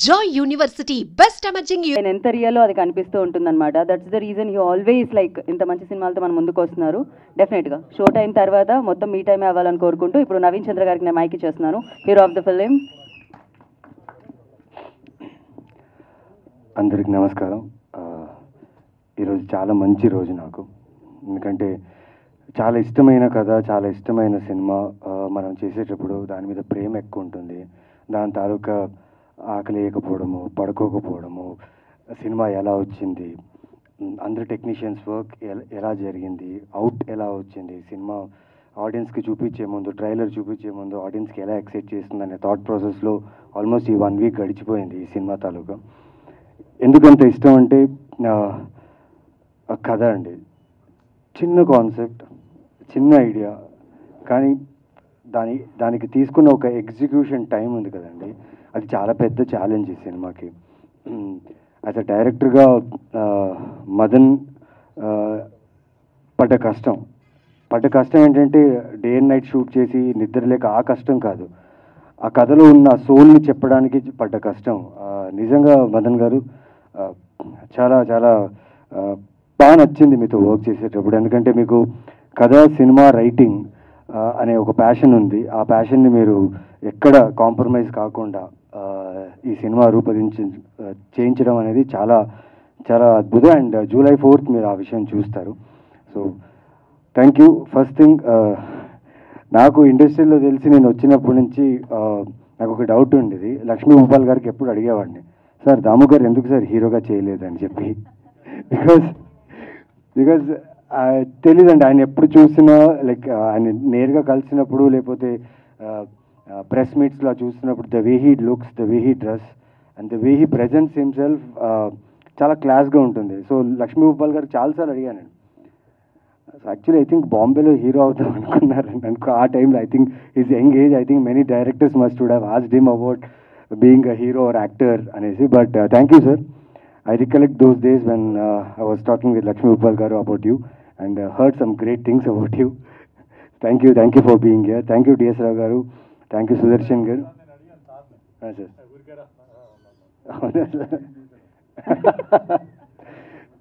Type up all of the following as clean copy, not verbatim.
Joy University, best emerging నేను ఎంత రియల్లో అది కనిపిస్తూ ఉంటుందన్నమాట. That's the reason you always like ఇంత మంచి సినిమాలతో మన ముందుకు వస్తున్నారు. డెఫినెట్గా షో టైం తర్వాత మొత్తం మీ టైమే అవ్వాలని కోరుకుంటూ ఇప్పుడు నవీన్ చంద్ర గారికి నేను మైక్ ఇచ్చేస్తున్నాను, హీరో ఆఫ్ ద ఫిలిం. అందరికి నమస్కారం. ఈరోజు చాలా మంచి రోజు నాకు, ఎందుకంటే చాలా ఇష్టమైన కథ, చాలా ఇష్టమైన సినిమా. మనం చేసేటప్పుడు దాని మీద ప్రేమ ఎక్కువ ఉంటుంది. దాని తాలూకా ఆకలి వేయకపోవడము, పడుకోకపోవడము, సినిమా ఎలా వచ్చింది, అందరు టెక్నీషియన్స్ వర్క్ ఎలా జరిగింది, అవుట్ ఎలా వచ్చింది, సినిమా ఆడియన్స్కి చూపించే ముందు, ట్రైలర్ చూపించే ముందు ఆడియన్స్కి ఎలా ఎక్సైట్ చేస్తుంది అనే థాట్ ప్రాసెస్లో ఆల్మోస్ట్ ఈ 1 వీక్ గడిచిపోయింది ఈ సినిమా తాలూకా. ఎందుకంత ఇష్టం అంటే కథ అండి. చిన్న కాన్సెప్ట్, చిన్న ఐడియా, కానీ దానికి తీసుకున్న ఒక ఎగ్జిక్యూషన్ టైం ఉంది కదండి, అది చాలా పెద్ద ఛాలెంజ్ ఈ సినిమాకి. యాజ్ అ డైరెక్టర్గా మదన్ పడ్డ కష్టం ఏంటంటే డే అండ్ నైట్ షూట్ చేసి నిద్ర లేక ఆ కష్టం కాదు, ఆ కథలో ఉన్న సోల్ని చెప్పడానికి పడ్డ కష్టం. నిజంగా మదన్ గారు చాలా చాలా బాగా నచ్చింది మీతో వర్క్ చేసేటప్పుడు. ఎందుకంటే మీకు కథ, సినిమా, రైటింగ్ అనే ఒక ప్యాషన్ ఉంది. ఆ ప్యాషన్ని మీరు ఎక్కడ కాంప్రమైజ్ కాకుండా ఈ సినిమా చేయించడం అనేది చాలా చాలా అద్భుతం. అండ్ July 4th మీరు ఆ విషయం చూస్తారు. So thank you. First thing, నాకు ఇండస్ట్రీలో తెలిసి నేను వచ్చినప్పటి నుంచి నాకు ఒక డౌట్ ఉండేది. లక్ష్మీ భూపాల్ గారికి ఎప్పుడు అడిగేవాడిని, సార్ దాము గారు ఎందుకు సార్ హీరోగా చేయలేదని చెప్పి. బికాజ్ తెలీదండి, ఆయన ఎప్పుడు చూసినా లైక్ ఆయన నేరుగా కలిసినప్పుడు లేకపోతే ప్రెస్ మీట్స్లో చూస్తున్నప్పుడు the way he looks, the way he dress and the way he presents himself చాలా క్లాస్గా ఉంటుంది. సో లక్ష్మీ భూపాల్ గారు చాలాసార్లు అడిగానండి. యాక్చువల్లీ ఐ థింక్ బాంబేలో హీరో అవుతాం అనుకున్నారండి ఆ టైంలో. I think his young age, I think many directors must would have asked him about being a hero or actor అనేసి. But thank you sir. I recollect those days when I was talking with Lakshmi Bhupal garu about you and heard some great things about you. Thank you for being here. Thank you DS Rao garu. Thank you Sudarshan garu. Sir.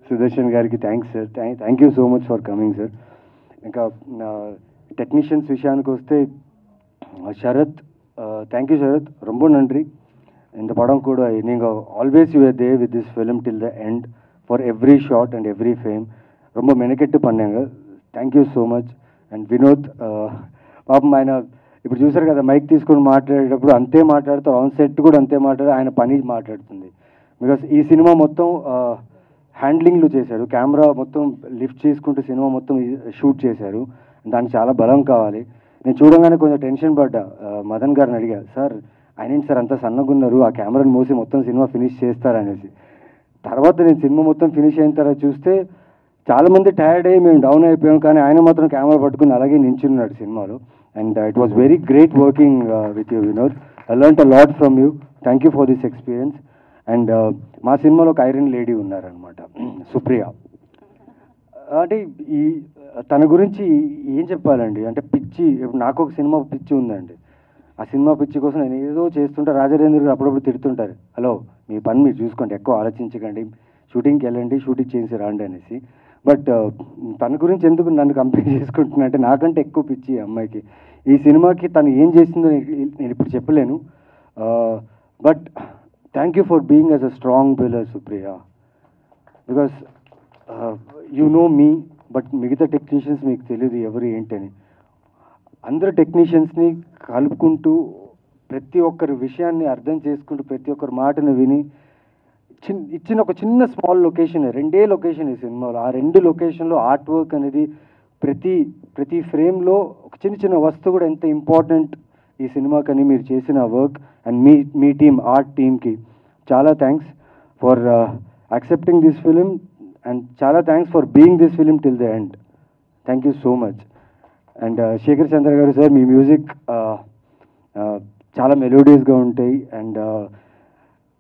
Sudarshan gariki thanks sir. Thank you so much for coming sir. Inka technicians vishayaniki vaste Sharath, thank you Sharath, romba nandri. இந்த படம் கூட நீங்கள் always you are there with this film till the end for every shot and every frame. ரொம்ப மெனக்கெட்டு பண்ணாங்க. Thank you so much. And Vinod పాపం ఆయన ఇప్పుడు చూసారు కదా, మైక్ తీసుకొని మాట్లాడేటప్పుడు అంతే మాట్లాడుతారు, ఆన్ సెట్ కూడా అంతే ఆయన పని మాట్లాడుతుంది. బికాస్ ఈ సినిమా మొత్తం హ్యాండ్లింగ్లు చేశాడు, కెమెరా మొత్తం లిఫ్ట్ చేసుకుంటూ సినిమా మొత్తం షూట్ చేశారు. దానికి చాలా బలం కావాలి. నేను చూడంగానే కొంచెం టెన్షన్ పడ్డా. మదన్ గారిని అడిగా, సార్ ఆయన సార్ అంత సన్నగున్నారు, ఆ కెమెరాని మోసి మొత్తం సినిమా ఫినిష్ చేస్తారనేసి. తర్వాత నేను సినిమా మొత్తం ఫినిష్ అయిన తర్వాత చూస్తే చాలామంది టైర్డ్ అయ్యి మేము డౌన్ అయిపోయాం, కానీ ఆయన మాత్రం కెమెరా పట్టుకుని అలాగే నించున్నాడు సినిమాలో. And it was very great working with you Vinod. I learned a lot from you. Thank you for this experience. And మా సినిమాలో ఒక ఐరన్ లేడీ ఉన్నారనమాట, సుప్రియ. అంటే తన గురించి ఏం చెప్పాలండి, అంటే పిచ్చి. ఇప్పుడు నాకు ఒక సినిమా పిచ్చి ఉందండి. ఆ సినిమా పిచ్చి కోసం నేను ఏదో చేస్తుంటే రాజరేంద్ర గారు అప్పుడప్పుడు తిడుతుంటారు, హలో మీ పని మీరు చూసుకోండి, ఎక్కువ ఆలోచించకండి, షూటింగ్కి వెళ్ళండి, షూటింగ్ చేసి రాండి అనేసి. బట్ తన గురించి ఎందుకు నన్ను కంపేర్ చేసుకుంటున్నా అంటే నాకంటే ఎక్కువ పిచ్చి ఈ అమ్మాయికి. ఈ సినిమాకి తను ఏం చేసిందో నేను ఇప్పుడు చెప్పలేను. But thank you for being as a strong pillar Supriya. Because you know me, but మిగతా టెక్నీషియన్స్ మీకు తెలియదు ఎవరు ఏంటని. అందరు టెక్నీషియన్స్ని కలుపుకుంటూ ప్రతి ఒక్కరి విషయాన్ని అర్థం చేసుకుంటూ ప్రతి ఒక్కరి మాటను విని ఇచ్చిన ఒక చిన్న స్మాల్ లొకేషన్, 2 లొకేషన్ ఈ సినిమాలో. ఆ 2 లొకేషన్లో ఆర్ట్ వర్క్ అనేది ప్రతి ఫ్రేమ్లో ఒక చిన్న వస్తువు కూడా ఎంత ఇంపార్టెంట్ ఈ సినిమాకని మీరు చేసిన వర్క్. అండ్ మీ టీమ్, ఆర్ట్ టీమ్కి చాలా thanks for accepting this film and చాలా thanks for being this film till the end. Thank you so much. And Shekhar Chandra గారు సార్, మీ మ్యూజిక్ చాలా మెలోడియస్గా ఉంటాయి. అండ్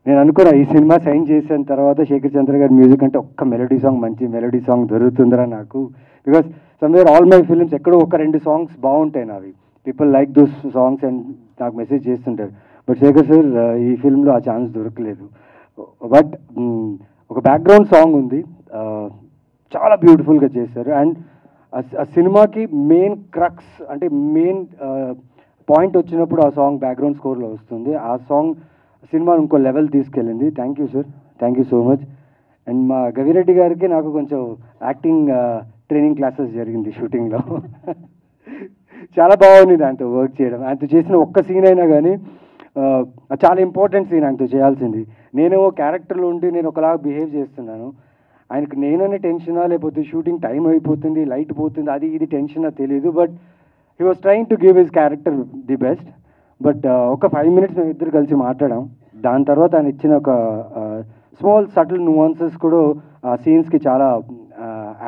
నేను అనుకున్నా ఈ సినిమా సైన్ చేసిన తర్వాత శేఖర్ చంద్ర గారి మ్యూజిక్ అంటే ఒక్క మంచి మెలోడీ సాంగ్ దొరుకుతుందిరా నాకు. Because somewhere all my films ఎక్కడో 1-2 సాంగ్స్ బాగుంటాయి నావి. People like those songs and నాకు మెసేజ్ చేస్తుంటారు. బట్ శేఖర్ సార్ ఈ ఫిల్మ్లో ఆ ఛాన్స్ దొరకలేదు. బట్ ఒక బ్యాక్గ్రౌండ్ సాంగ్ ఉంది, చాలా బ్యూటిఫుల్గా చేశారు. అండ్ ఆ సినిమాకి మెయిన్ క్రక్స్ అంటే మెయిన్ పాయింట్ వచ్చినప్పుడు ఆ సాంగ్ బ్యాక్గ్రౌండ్ స్కోర్లో వస్తుంది. ఆ సాంగ్ సినిమా ఇంకో లెవెల్ తీసుకెళ్ళింది. Thank you sir, thank you so much. And మా గవిరెడ్డి గారికి నాకు కొంచెం యాక్టింగ్ ట్రైనింగ్ క్లాసెస్ జరిగింది షూటింగ్లో. చాలా బాగుంది ఆయనతో వర్క్ చేయడం. ఆయనతో చేసిన ఒక్క సీన్ అయినా కానీ చాలా ఇంపార్టెంట్ సీన్ ఆయనతో చేయాల్సింది. నేనేమో క్యారెక్టర్లో ఉండి నేను ఒకలాగా బిహేవ్ చేస్తున్నాను, ఆయనకు నేననే టెన్షనా లేకపోతే షూటింగ్ టైం అయిపోతుంది, లైట్ పోతుంది, అది ఇది టెన్షనా తెలియదు. But he was trying to give his character the best. But ఒక 5 minutes మేము ఇద్దరు కలిసి మాట్లాడాం. దాని తర్వాత ఆయన ఇచ్చిన ఒక స్మాల్ సటిల్ నువాన్సెస్ కూడా ఆ సీన్స్కి చాలా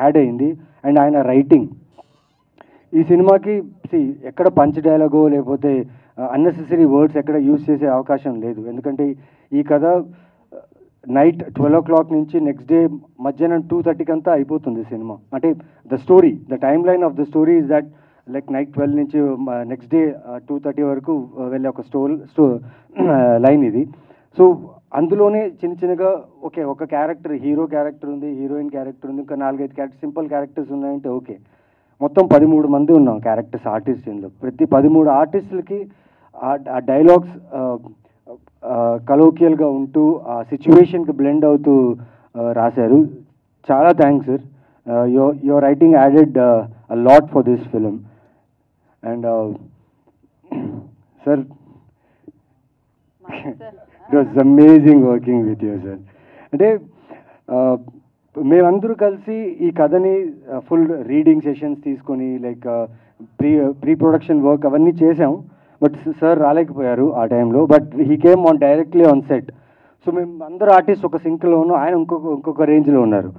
యాడ్ అయింది. అండ్ ఆయన రైటింగ్ ఈ సినిమాకి ఎక్కడ పంచ్ డైలాగో లేకపోతే అన్నెసెసరీ వర్డ్స్ ఎక్కడ యూజ్ చేసే అవకాశం లేదు. ఎందుకంటే ఈ కథ నైట్ 12 o'clock నుంచి నెక్స్ట్ డే మధ్యాహ్నం 2:30 అంతా అయిపోతుంది సినిమా. అంటే the time line of the story is that like night 12 నుంచి నెక్స్ట్ డే 2:30 వరకు వెళ్ళే ఒక లైన్ ఇది. సో అందులోనే చిన్నగా ఒక క్యారెక్టర్, హీరో క్యారెక్టర్ ఉంది, హీరోయిన్ క్యారెక్టర్ ఉంది, ఇంకా 4-5 క్యారెక్టర్ సింపుల్ క్యారెక్టర్స్ ఉన్నాయంటే ఓకే. మొత్తం 13 మంది ఉన్నాం క్యారెక్టర్స్ ఆర్టిస్ట్ ఇందులో. ప్రతి 13 ఆర్టిస్టులకి ఆ డైలాగ్స్ కలోకియల్గా ఉంటూ ఆ సిచ్యువేషన్కి బ్లెండ్ అవుతూ రాశారు. చాలా thanks sir. Your writing added a lot for this film. And sir it was amazing working with you sir. అంటే మేమందరూ కలిసి ఈ కథని ఫుల్ రీడింగ్ సెషన్స్ తీసుకొని లైక్ ప్రీ ప్రొడక్షన్ వర్క్ అవన్నీ చేసాం. బట్ సార్ రాలేకపోయారు ఆ టైంలో. But he came directly on set. So మేము అందరూ ఆర్టిస్ట్ ఒక సింక్లో ఉన్నాం, ఆయన ఇంకొక రేంజ్లో ఉన్నారు.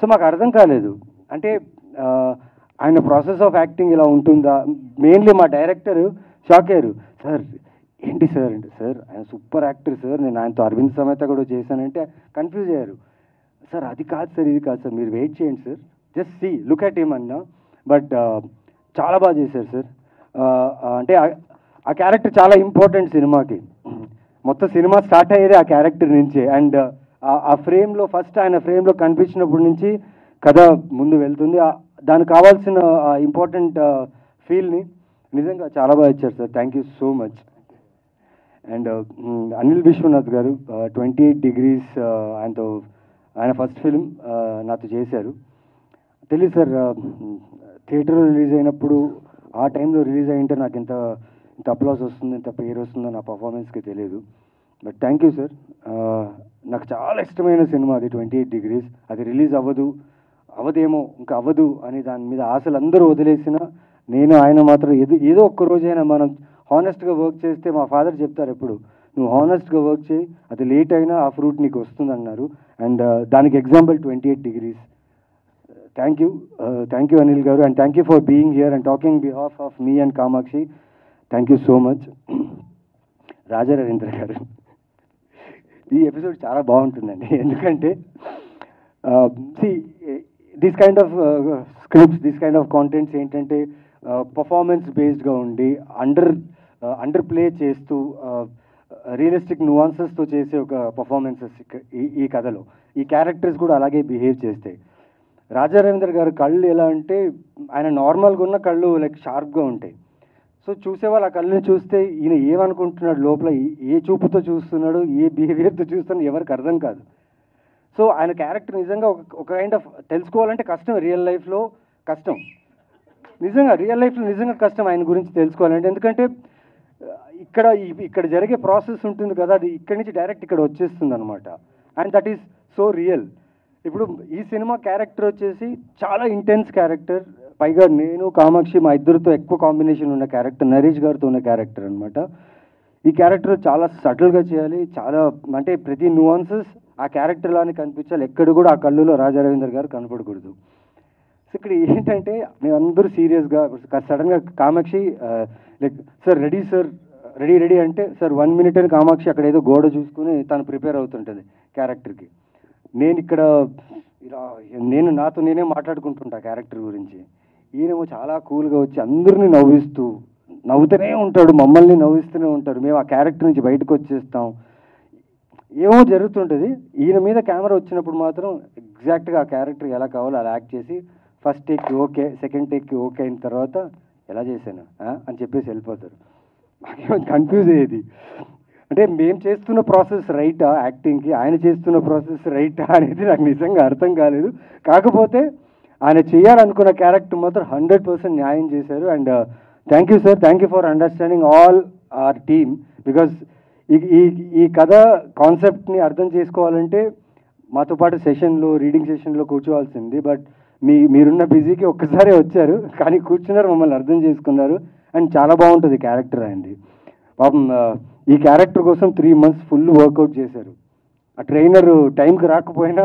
సో మాకు అర్థం కాలేదు, అంటే ఆయన ప్రాసెస్ ఆఫ్ యాక్టింగ్ ఇలా ఉంటుందా. మెయిన్లీ మా డైరెక్టర్ షాక్ అయ్యారు. సార్ ఏంటి సార్ అంటే, సార్ ఆయన సూపర్ యాక్టర్ సార్, నేను ఆయనతో అరవింద్ సమేత కూడా చేశానంటే కన్ఫ్యూజ్ అయ్యారు. సార్ అది కాదు సార్, ఇది కాదు సార్, మీరు వెయిట్ చేయండి sir, just see look at him అన్నా. బట్ చాలా బాగా చేశారు సార్. అంటే ఆ క్యారెక్టర్ చాలా ఇంపార్టెంట్ సినిమాకి. మొత్తం సినిమా స్టార్ట్ అయ్యేది ఆ క్యారెక్టర్ నుంచే. అండ్ ఆ ఫ్రేమ్లో ఫస్ట్ ఆయన ఫ్రేమ్లో కనిపించినప్పటి నుంచి కథ ముందు వెళ్తుంది. దానికి కావాల్సిన ఇంపార్టెంట్ ఫీల్ని నిజంగా చాలా బాగా ఇచ్చారు sir. Thank you so much. And Anil Viswanath గారు 28 Degrees ఆయన ఫస్ట్ ఫిల్మ్ నాతో చేశారు. తెలియదు సార్, థియేటర్లో రిలీజ్ అయినప్పుడు ఆ టైంలో రిలీజ్ అయ్యింటే నాకు ఇంత అప్లాస్ వస్తుంది, ఇంత పేరు వస్తుందో నా పర్ఫార్మెన్స్కి తెలియదు. But thank you sir. నాకు చాలా ఇష్టమైన సినిమా అది 28 Degrees. అది రిలీజ్ అవ్వదేమో ఇంకా అవ్వదు అని దాని మీద ఆశలు అందరూ వదిలేసిన నేను ఆయన మాత్రం ఏదో ఒక్క రోజైనా మనం హానెస్ట్గా వర్క్ చేస్తే, మా ఫాదర్ చెప్తారు ఎప్పుడు, నువ్వు హానెస్ట్గా వర్క్ చేయి, అది లేట్ అయినా ఆ ఫ్రూట్ నీకు వస్తుంది అన్నారు. అండ్ దానికి example 28 Degrees. Thank you Anil గారు. And thank you for being here and talking behalf of మీ and Kamakshi. Thank you so much. Raja Ravindra గారు, ఈ ఎపిసోడ్ చాలా బాగుంటుందండి. ఎందుకంటే this kind of scripts, this kind of contents ఏంటంటే పర్ఫార్మెన్స్ బేస్డ్గా ఉండి అండర్ ప్లే చేస్తూ రియలిస్టిక్ నువాన్సెస్తో చేసే ఒక పర్ఫార్మెన్సెస్ ఈ కథలో. ఈ క్యారెక్టర్స్ కూడా అలాగే బిహేవ్ చేస్తాయి. రాజా రవీంద్ర గారు కళ్ళు ఎలా అంటే, ఆయన నార్మల్గా ఉన్న కళ్ళు లైక్ షార్ప్గా ఉంటాయి. సో చూసేవాళ్ళు ఆ కళ్ళని చూస్తే ఈయన ఏమనుకుంటున్నాడు లోపల, ఏ చూపుతో చూస్తున్నాడు, ఏ బిహేవియర్తో చూస్తున్నాడు ఎవరికి అర్థం కాదు. సో ఆయన క్యారెక్టర్ నిజంగా ఒక కైండ్ ఆఫ్ తెలుసుకోవాలంటే కష్టం, రియల్ లైఫ్లో కష్టం, నిజంగా రియల్ లైఫ్లో నిజంగా కష్టం ఆయన గురించి తెలుసుకోవాలంటే. ఎందుకంటే ఇక్కడ జరిగే ప్రాసెస్ ఉంటుంది కదా, అది ఇక్కడి నుంచి డైరెక్ట్ ఇక్కడ వచ్చేస్తుంది అనమాట. And that is so real. ఇప్పుడు ఈ సినిమా క్యారెక్టర్ వచ్చేసి చాలా ఇంటెన్స్ క్యారెక్టర్. పైగా నేను కామాక్షి మా ఇద్దరితో ఎక్కువ కాంబినేషన్ ఉన్న క్యారెక్టర్, నరేష్ గారితో ఉన్న క్యారెక్టర్ అనమాట. ఈ క్యారెక్టర్ చాలా సటిల్గా చేయాలి, చాలా అంటే ప్రతి నువాన్సెస్ ఆ క్యారెక్టర్ లానే కనిపించాలి. ఎక్కడ కూడా ఆ కళ్ళులో రాజా రవీంద్ర గారు కనపడకూడదు. సో ఇక్కడ ఏంటంటే మేమందరూ సీరియస్గా సడన్గా కామాక్షి లైక్ సార్ రెడీ అంటే సార్ 1 minute అని కామాక్షి అక్కడ ఏదో గోడ చూసుకుని తను ప్రిపేర్ అవుతుంటుంది క్యారెక్టర్కి. నేను ఇక్కడ ఇలా నాతో నేనే మాట్లాడుకుంటుంటా క్యారెక్టర్ గురించి. ఈయనేమో చాలా కూల్గా వచ్చి అందరినీ నవ్విస్తూ నవ్వుతూనే ఉంటాడు, మమ్మల్ని నవ్విస్తూనే ఉంటారు. మేము ఆ క్యారెక్టర్ నుంచి బయటకు వచ్చేస్తాం, ఏమో జరుగుతుంటుంది. ఈయన మీద కెమెరా వచ్చినప్పుడు మాత్రం ఎగ్జాక్ట్గా ఆ క్యారెక్టర్ ఎలా కావాలో అలా యాక్ట్ చేసి ఫస్ట్ టేక్కి ఓకే, సెకండ్ టేక్కి ఓకే అయిన తర్వాత ఎలా చేశాను అని చెప్పేసి వెళ్ళిపోతారు. మాకేమో కన్ఫ్యూజ్ అయ్యేది, అంటే మేము చేస్తున్న ప్రాసెస్ రైటా యాక్టింగ్కి, ఆయన చేస్తున్న ప్రాసెస్ రైటా అనేది నాకు నిజంగా అర్థం కాలేదు. కాకపోతే ఆయన చేయాలనుకున్న క్యారెక్టర్ మాత్రం 100% న్యాయం చేశారు. And thank you sir, thank you for understanding all our team. Because ఈ కథ కాన్సెప్ట్ని అర్థం చేసుకోవాలంటే మాతో పాటు సెషన్లో, రీడింగ్ సెషన్లో కూర్చోవాల్సింది. బట్ మీరున్న బిజీకి ఒక్కసారే వచ్చారు, కానీ కూర్చున్నారు, మమ్మల్ని అర్థం చేసుకున్నారు. అండ్ చాలా బాగుంటుంది క్యారెక్టర్ అయింది. పాపం ఈ క్యారెక్టర్ కోసం 3 months ఫుల్ వర్కౌట్ చేశారు. ఆ ట్రైనర్ టైంకి రాకపోయినా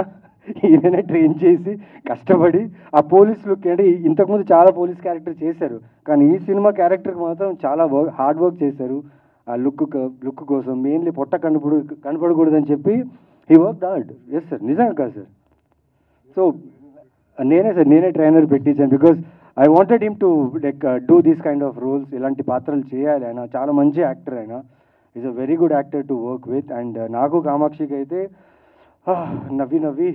ఈయననే ట్రైన్ చేసి కష్టపడి ఆ పోలీస్ లుక్, అంటే ఇంతకుముందు చాలా పోలీస్ క్యారెక్టర్ చేశారు, కానీ ఈ సినిమా క్యారెక్టర్కి మాత్రం చాలా హార్డ్ వర్క్ చేశారు. ఆ లుక్ కోసం మెయిన్లీ పొట్ట కనపడకూడదని చెప్పి he work hard. Yes sir, నిజంగా కాదు సార్. సో నేనే ట్రైనర్ పెట్టించాను. Because I wanted him to like do these kind of roles. ఇలాంటి పాత్రలు చేయాలి. ఆయన చాలా మంచి యాక్టర్, ఆయన is a very good actor to work with. And నాకు కామాక్షికి అయితే నవ్వి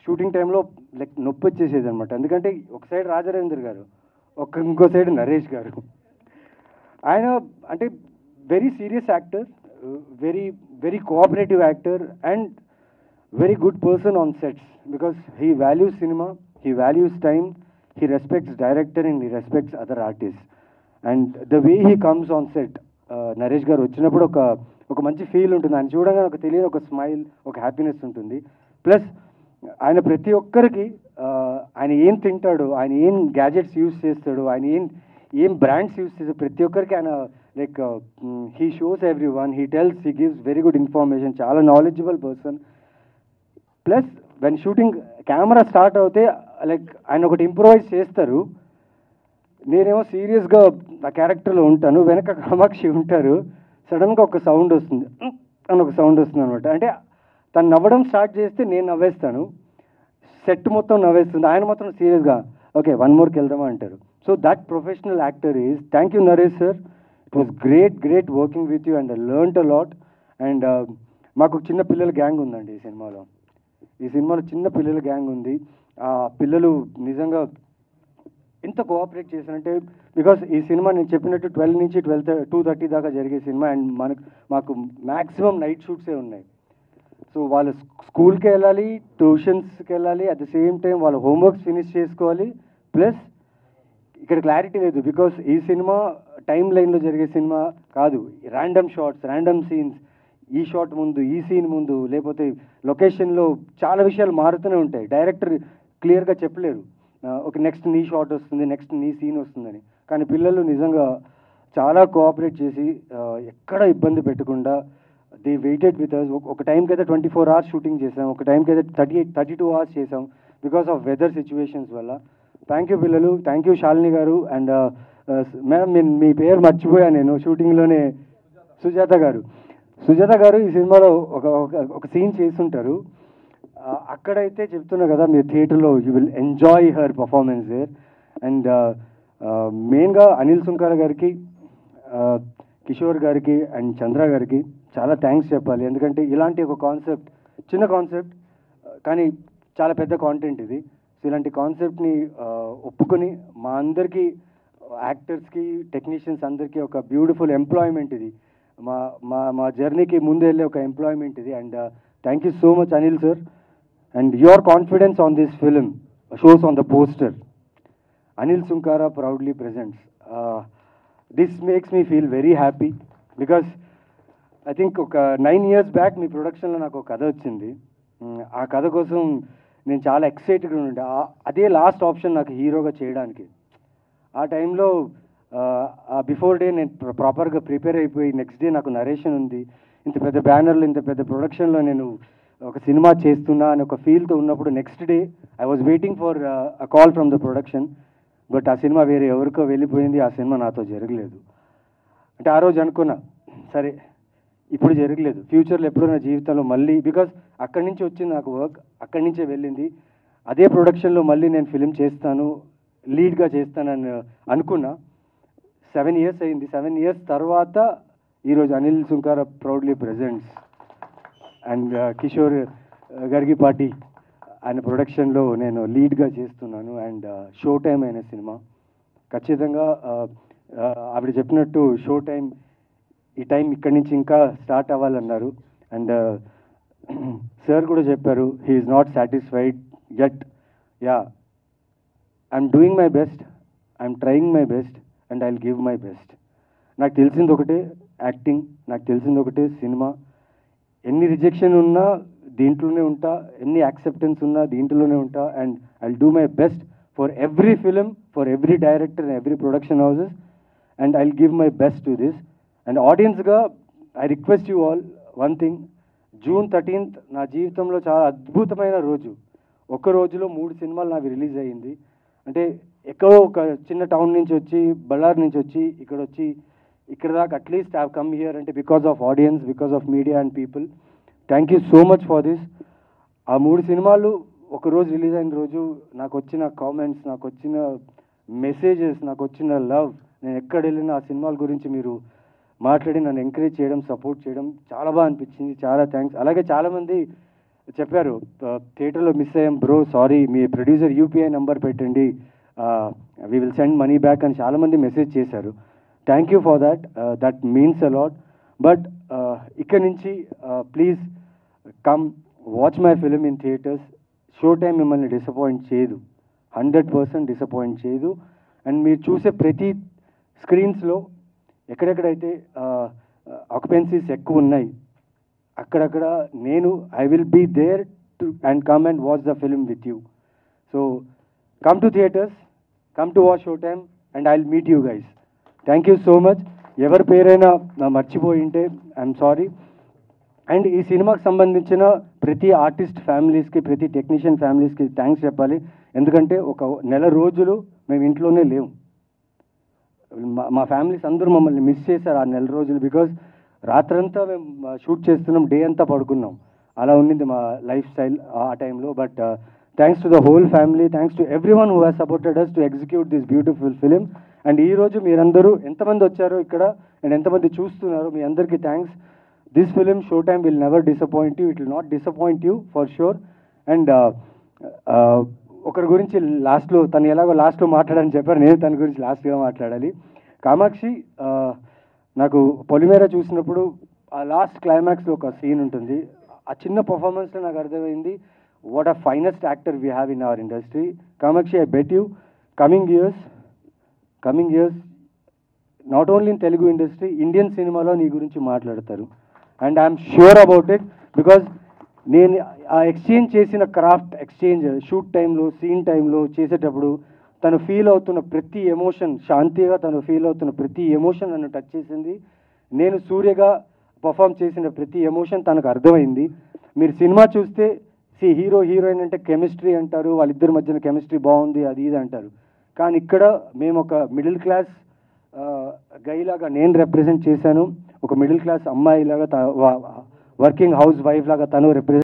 షూటింగ్ టైంలో లైక్ నొప్పి వచ్చేసేది అనమాట. ఎందుకంటే ఒక సైడ్ రాజరేందర్ గారు, ఇంకో సైడ్ నరేష్ గారు. ఆయన అంటే very serious actor, very cooperative actor and very good person on sets, because he values cinema, he values time, he respects director and he respects other artists. And the way he comes on set, Naresh గారు వచ్చినప్పుడు ఒక మంచి feel ఉంటుంది. ఆయన చూడగానే ఒక తెలియని ఒక స్మైల్, ఒక హ్యాపీనెస్ ఉంటుంది. ప్లస్ ఆయన ప్రతి ఒక్కరికి ఆయన ఏం తింటాడు, ఆయన ఏం గ్యాజెట్స్ యూస్ చేస్తాడు, ఆయన ఏం బ్రాండ్స్ యూస్ చేస్తాడు, ప్రతి ఒక్కరికి ఆయన like he shows every one, he tells, he gives very good information, చాలా knowledgeable person. Plus when shooting camera start అవుతే లైక్ ఆయన ఒకటి ఇంప్రూవైజ్ చేస్తారు, నేనేమో సీరియస్గా ఆ క్యారెక్టర్లో ఉంటాను, వెనక కామాక్షి ఉంటారు, సడన్గా ఒక సౌండ్ వస్తుంది అని ఒక సౌండ్ వస్తుంది అనమాట. అంటే తను నవ్వడం స్టార్ట్ చేస్తే నేను నవ్వేస్తాను, సెట్ మొత్తం నవ్వేస్తుంది, ఆయన మాత్రం సీరియస్గా ఓకే 1 మోర్కి వెళ్దామా అంటారు. So that professional actor is. Thank you Naresh sir, it was great working with you and I learned a lot. And మాకు చిన్న పిల్లల గ్యాంగ్ ఉందండి ఈ సినిమాలో చిన్న పిల్లల గ్యాంగ్ ఉంది. ఆ పిల్లలు నిజంగా ఎంత కోఆపరేట్ చేశారంటే, బికాస్ ఈ సినిమా నేను చెప్పినట్టు 12 నుంచి 2:30 దాకా జరిగే సినిమా. అండ్ మాకు మ్యాక్సిమం నైట్ షూట్సే ఉన్నాయి. సో వాళ్ళు స్కూల్కి వెళ్ళాలి, ట్యూషన్స్కి వెళ్ళాలి, అట్ ద సేమ్ టైం వాళ్ళ హోంవర్క్స్ ఫినిష్ చేసుకోవాలి. ప్లస్ ఇక్కడ క్లారిటీ లేదు, బికాస్ ఈ సినిమా టైం లైన్లో జరిగే సినిమా కాదు, ర్యాండమ్ షార్ట్స్, ర్యాండమ్ సీన్స్, ఈ షాట్ ముందు, ఈ సీన్ ముందు, లేకపోతే లొకేషన్లో చాలా విషయాలు మారుతూనే ఉంటాయి. డైరెక్టర్ క్లియర్గా చెప్పలేరు ఒక నెక్స్ట్ నీ షాట్ వస్తుంది, నెక్స్ట్ నీ సీన్ వస్తుందని. కానీ పిల్లలు నిజంగా చాలా కోఆపరేట్ చేసి ఎక్కడ ఇబ్బంది పెట్టకుండా దే వెయిటెడ్ విత్ అస్. ఒక టైంకి అయితే 24 hours షూటింగ్ చేసాం, ఒక టైంకి అయితే 32 hours చేసాం బికాస్ ఆఫ్ వెదర్ సిచ్యువేషన్స్ వల్ల. థ్యాంక్ యూ పిల్లలు, థ్యాంక్ యూ శాలిని గారు. అండ్ మేడం మీ పేరు మర్చిపోయాను నేను షూటింగ్లోనే. సుజాత గారు ఈ సినిమాలో ఒక సీన్ చేస్తుంటారు, అక్కడైతే చెప్తున్నా కదా మీరు థియేటర్లో you will enjoy her performance there. And మెయిన్గా అనిల్ సుంకార గారికి, కిషోర్ గారికి అండ్ చంద్ర గారికి చాలా థ్యాంక్స్ చెప్పాలి. ఎందుకంటే ఇలాంటి ఒక కాన్సెప్ట్, చిన్న కాన్సెప్ట్ కానీ చాలా పెద్ద కాంటెంట్ ఇది. సో ఇలాంటి కాన్సెప్ట్ని ఒప్పుకొని మా అందరికీ, యాక్టర్స్కి, టెక్నీషియన్స్ అందరికీ ఒక బ్యూటిఫుల్ ఎంప్లాయ్మెంట్ ఇది, మా జర్నీకి ముందు వెళ్ళే ఒక ఎంప్లాయ్మెంట్ ఇది. And thank you so much Anil sir. And your confidence on this film shows on the poster. Anil Sunkara proudly presents. This makes me feel very happy because I think ఒక 9 years back మీ ప్రొడక్షన్లో నాకు ఒక కథ వచ్చింది. ఆ కథ కోసం నేను చాలా ఎక్సైటెడ్గా ఉండే, అదే లాస్ట్ ఆప్షన్ నాకు హీరోగా చేయడానికి. ఆ టైంలో బిఫోర్ డే నేను ప్రాపర్గా ప్రిపేర్ అయిపోయి నెక్స్ట్ డే నాకు నరేషన్ ఉంది, ఇంత పెద్ద బ్యానర్లో ఇంత పెద్ద ప్రొడక్షన్లో నేను ఒక సినిమా చేస్తున్నా అని ఒక ఫీల్తో ఉన్నప్పుడు next day I was waiting for a call from the production. But ఆ సినిమా వేరే ఎవరికో వెళ్ళిపోయింది, ఆ సినిమా నాతో జరగలేదు. అంటే ఆ రోజు అనుకున్నా సరే ఇప్పుడు జరగలేదు, ఫ్యూచర్లో ఎప్పుడో నా జీవితంలో మళ్ళీ, బికాజ్ అక్కడి నుంచి వచ్చింది నాకు వర్క్, అక్కడి నుంచే వెళ్ళింది, అదే ప్రొడక్షన్లో మళ్ళీ నేను ఫిలిం చేస్తాను, లీడ్గా చేస్తానని అనుకున్నా. 7 years అయింది. 7 years తర్వాత ఈరోజు Anil Sunkara proudly presents and Kishore Gargipati ఆయన ప్రొడక్షన్లో నేను లీడ్గా చేస్తున్నాను. అండ్ షో టైం అనే సినిమా ఖచ్చితంగా ఆవిడ చెప్పినట్టు షో టైం ఈ టైం ఇక్కడి నుంచి ఇంకా స్టార్ట్ అవ్వాలన్నారు. అండ్ సార్ కూడా చెప్పారు he is not satisfied yet. Yeah, I'm doing my best, I'm trying my best and I will give my best. నాకు తెలిసింది ఒకటే యాక్టింగ్, నాకు తెలిసింది ఒకటే సినిమా. ఎన్ని రిజెక్షన్ ఉన్నా దీంట్లోనే ఉంటా, ఎన్ని యాక్సెప్టెన్స్ ఉన్నా దీంట్లోనే ఉంటా. And I will do my best for every film, for every director and every production houses, and I will give my best to this. And ఆడియన్స్గా I request you all one thing. June 13th నా జీవితంలో చాలా అద్భుతమైన రోజు. ఒక్క రోజులో 3 సినిమాలు నాకు రిలీజ్ అయ్యింది. అంటే ఎక్కడో ఒక చిన్న టౌన్ నుంచి వచ్చి, బళ్ళారి నుంచి వచ్చి ఇక్కడ దాకా అట్లీస్ట్ హ్యావ్ కమ్ హియర్ అంటే because of audience, because of media and people. Thank you so much for this. ఆ 3 సినిమాలు ఒకరోజు రిలీజ్ అయిన రోజు నాకు వచ్చిన కామెంట్స్, నాకు వచ్చిన మెసేజెస్, నాకు వచ్చిన లవ్, నేను ఎక్కడ వెళ్ళినా ఆ సినిమాల గురించి మీరు మాట్లాడి నన్ను ఎంకరేజ్ చేయడం, సపోర్ట్ చేయడం చాలా బాగా అనిపించింది. చాలా థ్యాంక్స్. అలాగే చాలామంది చెప్పారు థియేటర్లో మిస్ అయ్యాం బ్రో, సారీ, మీ ప్రొడ్యూసర్ యూపీఐ నెంబర్ పెట్టండి, we will send money back అని చాలామంది మెసేజ్ చేశారు. Thank you for that, that means a lot. But ఇక్కడి నుంచి please come watch my film in theatres. Show time మిమ్మల్ని డిసప్పాయింట్ చేయదు, 100% disappoint చేయదు. And మీరు చూసే ప్రతి స్క్రీన్స్లో ఎక్కడెక్కడైతే ఆక్యుపెన్సీస్ ఎక్కువ ఉన్నాయి అక్కడక్కడ నేను I will be there too and come and watch the film with you. So come to theatres, come to watch show time and I will meet you guys. Thank you so much. ఎవరి పేరైనా మర్చిపోయి ఉంటే I'm sorry. And ఈ సినిమాకి సంబంధించిన ప్రతి artist ఫ్యామిలీస్కి, ప్రతి టెక్నీషియన్ ఫ్యామిలీస్కి థ్యాంక్స్ చెప్పాలి. ఎందుకంటే ఒక నెల రోజులు మేము ఇంట్లోనే లేము. మా ఫ్యామిలీస్ అందరూ మమ్మల్ని మిస్ చేశారు ఆ నెల రోజులు. బికాజ్ రాత్రంతా మేము షూట్ చేస్తున్నాం, డే అంతా పడుకున్నాం. అలా ఉండింది మా లైఫ్ స్టైల్ ఆ టైంలో. But thanks to the whole family, thanks to everyone who has supported us to execute this beautiful film. And ఈరోజు మీరందరూ ఎంతమంది వచ్చారో ఇక్కడ అండ్ ఎంతమంది చూస్తున్నారు, మీ అందరికీ thanks. This film show time will never disappoint you, it will not disappoint you for sure. And ఒకరి గురించి లాస్ట్లో, తను ఎలాగో లాస్ట్లో మాట్లాడని చెప్పారు, నేను తన గురించి లాస్ట్గా మాట్లాడాలి. కామాక్షి, నాకు పొలిమేర చూసినప్పుడు ఆ లాస్ట్ క్లైమాక్స్లో ఒక సీన్ ఉంటుంది. ఆ చిన్న పర్ఫార్మెన్స్లో నాకు అర్థమైంది what a finest actor we have in our industry. Kamakshi, I bet you coming years not only in Telugu industry, Indian సినిమాలో నీ గురించి మాట్లాడతారు. And I'm sure about it. Because నేను ఆ ఎక్స్చేంజ్ చేసిన క్రాఫ్ట్ ఎక్స్చేంజ్ షూట్ టైంలో, సీన్ టైంలో చేసేటప్పుడు తను ఫీల్ అవుతున్న ప్రతి ఎమోషన్, శాంతిగా తను ఫీల్ అవుతున్న ప్రతి ఎమోషన్ నన్ను టచ్ చేసింది. నేను సూర్యగా పర్ఫామ్ చేసిన ప్రతి ఎమోషన్ తనకు అర్థమైంది. మీరు సినిమా చూస్తే హీరో హీరోయిన్ అంటే కెమిస్ట్రీ అంటారు, వాళ్ళిద్దరి మధ్యన కెమిస్ట్రీ బాగుంది అది ఇది అంటారు. కానీ ఇక్కడ మేము ఒక మిడిల్ క్లాస్ గైలాగా నేను రిప్రజెంట్ చేశాను, ఒక మిడిల్ క్లాస్ అమ్మాయిలాగా, వర్కింగ్ హౌస్ వైఫ్ లాగా తను రిప్రజెంట్